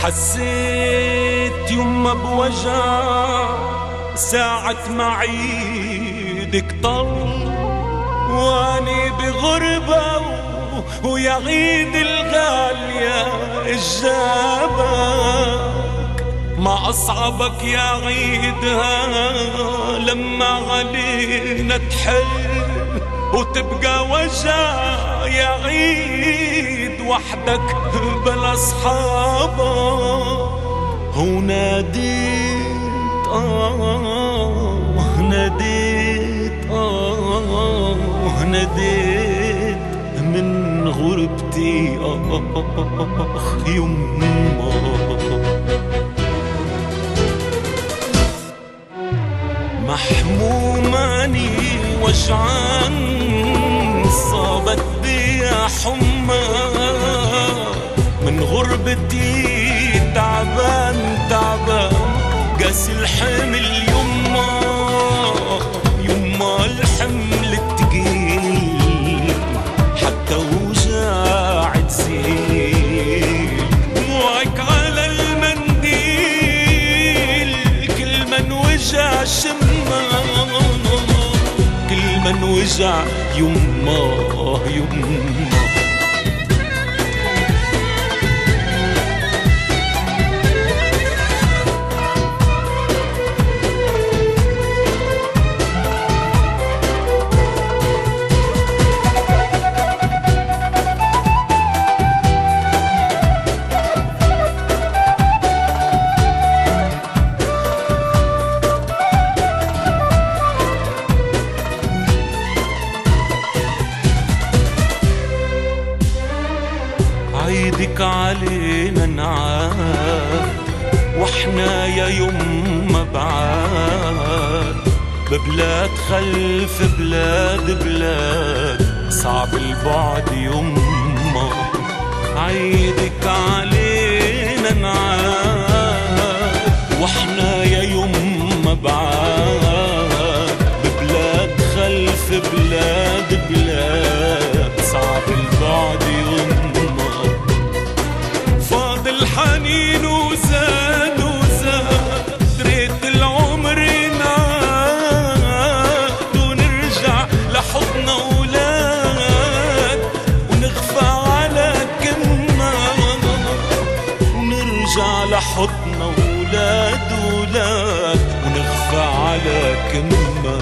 حسيت يما بوجع ساعة ما عيدك طل، واني بغربة ويا عيد الغالية الجابك. ما أصعبك يا عيدها لما علينا تحل وتبقى وجع يا عيد وحدك بلا أصحابك. وناديت ناديت من غربتي يما. محموماني وجعان صابت بي حمى من غربتي، تعبان قاسي الحمل يما الحمل التقيل حتى وجاع تزيل. دموعك على المنديل كل من وجع شمه، كل من وجع يما. عيدك علينا نعاد واحنا يا يما بعاد، ببلاد خلف بلاد صعب البعد يما. عيدك علينا نعاد واحنا يا يما بعاد، ببلاد خلف بلاد صعب البعد يما. حنين وزاد ريت العمر نعاد ونرجع لحضن أولاد ونخفى على كنا، ونرجع لحضن أولاد ونخفى على كنا.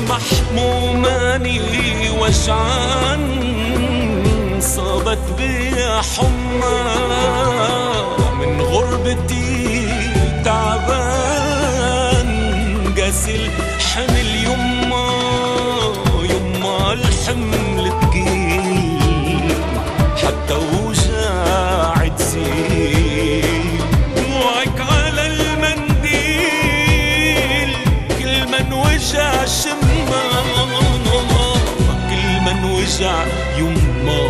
محموماني وجعان صابت بي حمى من غربتي، تعبان قاسي الحمل يما الحمل تقيل حتى وجاع تزيل. دموعك على المنديل كل من وجع شمه، كل من وجع يما.